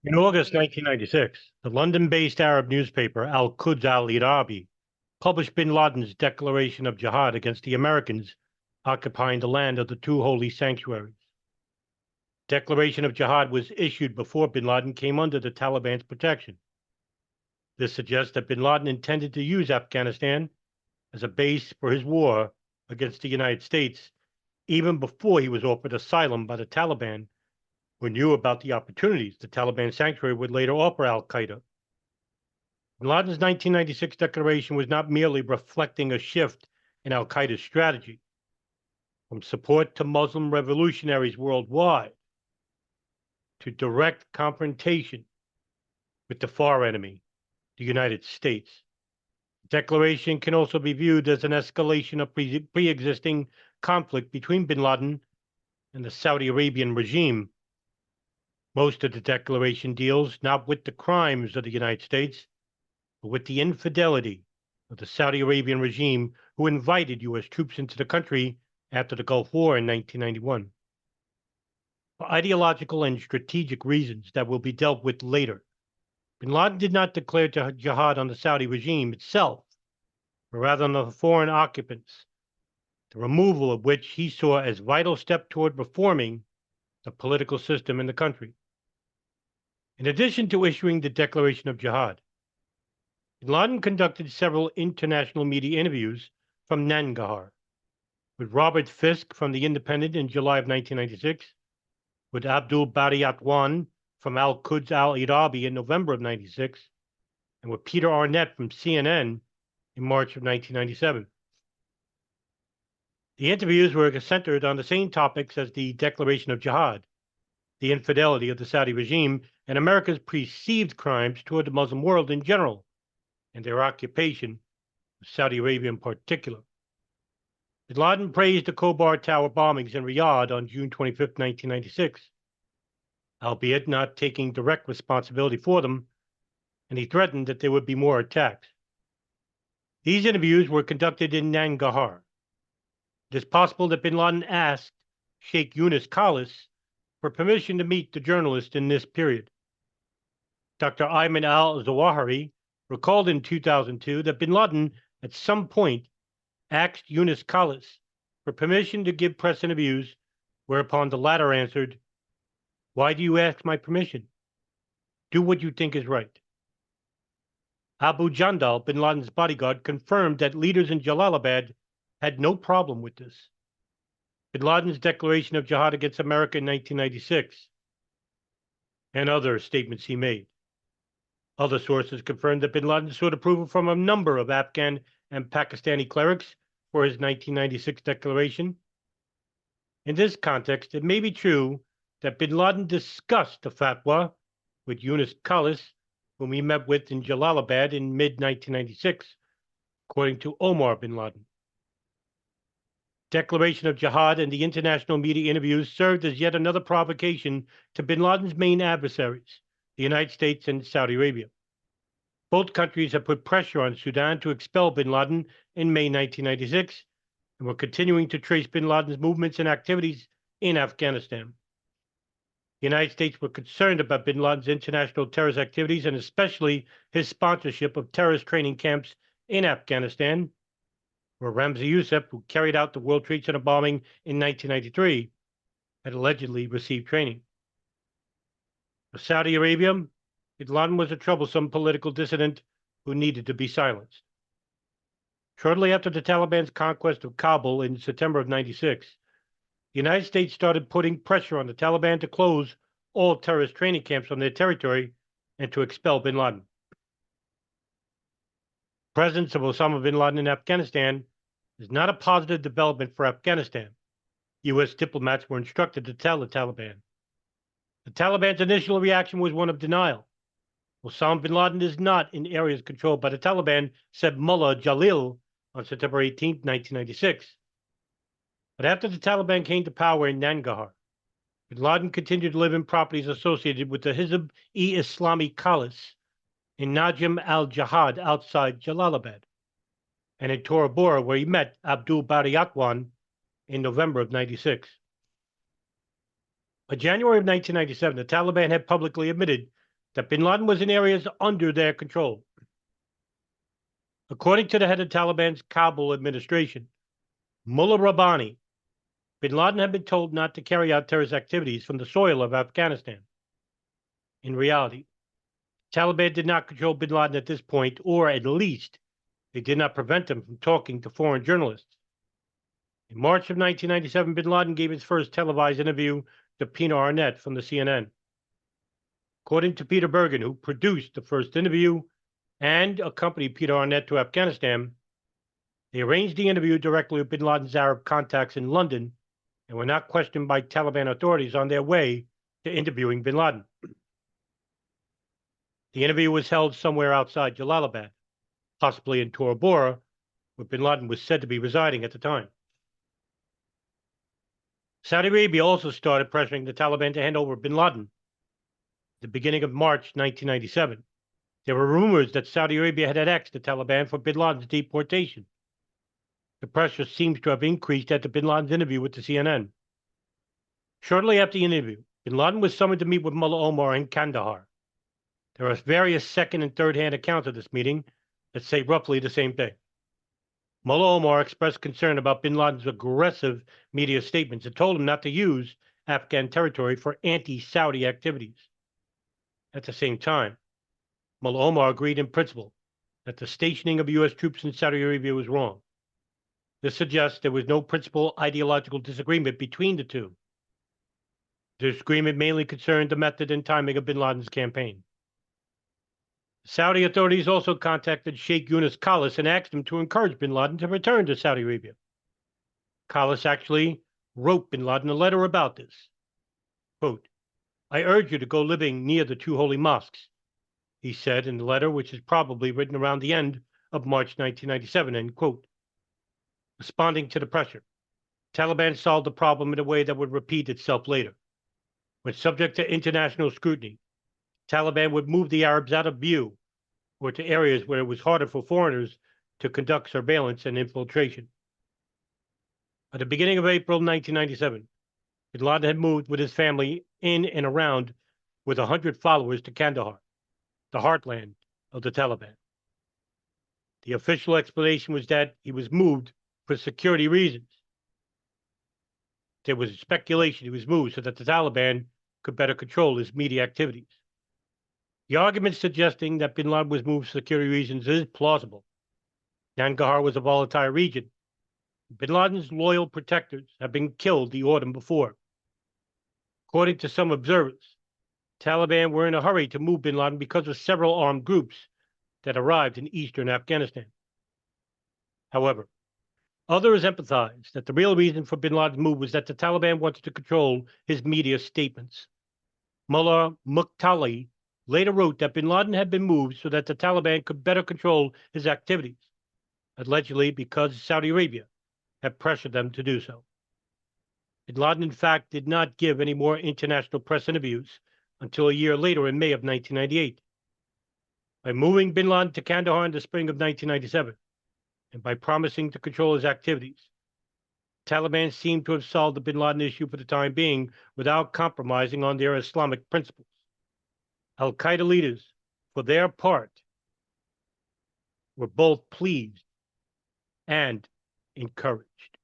In August 1996, the London-based Arab newspaper Al-Quds al-Irabi published bin Laden's declaration of jihad against the Americans occupying the land of the two holy sanctuaries. Declaration of jihad was issued before bin Laden came under the Taliban's protection. This suggests that bin Laden intended to use Afghanistan as a base for his war against the United States even before he was offered asylum by the Taliban, who knew about the opportunities the Taliban sanctuary would later offer al-Qaeda. Bin Laden's 1996 declaration was not merely reflecting a shift in al-Qaeda's strategy from support to Muslim revolutionaries worldwide to direct confrontation with the far enemy, the United States. The declaration can also be viewed as an escalation of pre-existing conflict between bin Laden and the Saudi Arabian regime. Most of the declaration deals not with the crimes of the United States, but with the infidelity of the Saudi Arabian regime who invited U.S. troops into the country after the Gulf War in 1991. For ideological and strategic reasons that will be dealt with later, bin Laden did not declare jihad on the Saudi regime itself, but rather on the foreign occupants, the removal of which he saw as a vital step toward reforming the political system in the country. In addition to issuing the declaration of jihad, bin Laden conducted several international media interviews from Nangarhar, with Robert Fisk from The Independent in July of 1996, with Abdul Bari Atwan from Al-Quds al-Irabi in November of 96, and with Peter Arnett from CNN in March of 1997. The interviews were centered on the same topics as the declaration of jihad, the infidelity of the Saudi regime, and America's perceived crimes toward the Muslim world in general, and their occupation of Saudi Arabia in particular. Bin Laden praised the Khobar Tower bombings in Riyadh on June 25, 1996, albeit not taking direct responsibility for them, and he threatened that there would be more attacks. These interviews were conducted in Nangarhar. It is possible that bin Laden asked Sheikh Yunus Khalis for permission to meet the journalist in this period. Dr. Ayman al-Zawahiri recalled in 2002 that bin Laden at some point asked Yunus Khalis for permission to give press interviews, whereupon the latter answered, "Why do you ask my permission? Do what you think is right." Abu Jandal, bin Laden's bodyguard, confirmed that leaders in Jalalabad had no problem with this. Bin Laden's declaration of jihad against America in 1996 and other statements he made. Other sources confirmed that bin Laden sought approval from a number of Afghan and Pakistani clerics for his 1996 declaration. In this context, it may be true that bin Laden discussed the fatwa with Yunus Khalis, whom he met with in Jalalabad in mid-1996, according to Omar bin Laden. Declaration of jihad and the international media interviews served as yet another provocation to bin Laden's main adversaries, the United States and Saudi Arabia. Both countries have put pressure on Sudan to expel bin Laden in May 1996, and were continuing to trace bin Laden's movements and activities in Afghanistan. The United States were concerned about bin Laden's international terrorist activities, and especially his sponsorship of terrorist training camps in Afghanistan, where Ramzi Youssef, who carried out the World Trade Center bombing in 1993, had allegedly received training. For Saudi Arabia, bin Laden was a troublesome political dissident who needed to be silenced. Shortly after the Taliban's conquest of Kabul in September of 96, the United States started putting pressure on the Taliban to close all terrorist training camps on their territory and to expel bin Laden. The presence of Osama bin Laden in Afghanistan is not a positive development for Afghanistan. U.S. diplomats were instructed to tell the Taliban. The Taliban's initial reaction was one of denial. Osama bin Laden is not in areas controlled by the Taliban, said Mullah Jalil on September 18, 1996. But after the Taliban came to power in Nangarhar, bin Laden continued to live in properties associated with the Hizb-e-Islami Khalis in Najm al-Jihad outside Jalalabad, and in Tora Bora, where he met Abdul Bari Atwan in November of 96. By January of 1997, the Taliban had publicly admitted that bin Laden was in areas under their control. According to the head of Taliban's Kabul administration, Mullah Rabbani, bin Laden had been told not to carry out terrorist activities from the soil of Afghanistan. In reality, Taliban did not control bin Laden at this point, or at least they did not prevent him from talking to foreign journalists. In March of 1997, bin Laden gave his first televised interview to Pina Arnett from the CNN. According to Peter Bergen, who produced the first interview and accompanied Peter Arnett to Afghanistan, they arranged the interview directly with bin Laden's Arab contacts in London and were not questioned by Taliban authorities on their way to interviewing bin Laden. The interview was held somewhere outside Jalalabad, possibly in Tora Bora, where bin Laden was said to be residing at the time. Saudi Arabia also started pressuring the Taliban to hand over bin Laden. At the beginning of March 1997, there were rumors that Saudi Arabia had annexed the Taliban for bin Laden's deportation. The pressure seems to have increased after bin Laden's interview with the CNN. Shortly after the interview, bin Laden was summoned to meet with Mullah Omar in Kandahar. There are various second and third-hand accounts of this meeting that say roughly the same thing. Mullah Omar expressed concern about bin Laden's aggressive media statements and told him not to use Afghan territory for anti-Saudi activities. At the same time, Mullah Omar agreed in principle that the stationing of U.S. troops in Saudi Arabia was wrong. This suggests there was no principal ideological disagreement between the two. The disagreement mainly concerned the method and timing of bin Laden's campaign. Saudi authorities also contacted Sheikh Yunus Khalis and asked him to encourage bin Laden to return to Saudi Arabia. Khalis actually wrote bin Laden a letter about this. Quote, "I urge you to go living near the two holy mosques," he said in the letter, which is probably written around the end of March 1997, end quote. Responding to the pressure, Taliban solved the problem in a way that would repeat itself later. When subject to international scrutiny, Taliban would move the Arabs out of view or to areas where it was harder for foreigners to conduct surveillance and infiltration. At the beginning of April 1997, bin Laden had moved with his family in and around with 100 followers to Kandahar, the heartland of the Taliban. The official explanation was that he was moved for security reasons. There was speculation he was moved so that the Taliban could better control his media activities. The argument suggesting that bin Laden was moved for security reasons is plausible. Kandahar was a volatile region. Bin Laden's loyal protectors had been killed the autumn before. According to some observers, Taliban were in a hurry to move bin Laden because of several armed groups that arrived in eastern Afghanistan. However, others emphasized that the real reason for bin Laden's move was that the Taliban wanted to control his media statements. Mullah Muqtali later wrote that bin Laden had been moved so that the Taliban could better control his activities, allegedly because Saudi Arabia had pressured them to do so. Bin Laden, in fact, did not give any more international press interviews until a year later in May of 1998. By moving bin Laden to Kandahar in the spring of 1997, and by promising to control his activities, Taliban seemed to have solved the bin Laden issue for the time being without compromising on their Islamic principles. Al-Qaeda leaders, for their part, were both pleased and encouraged.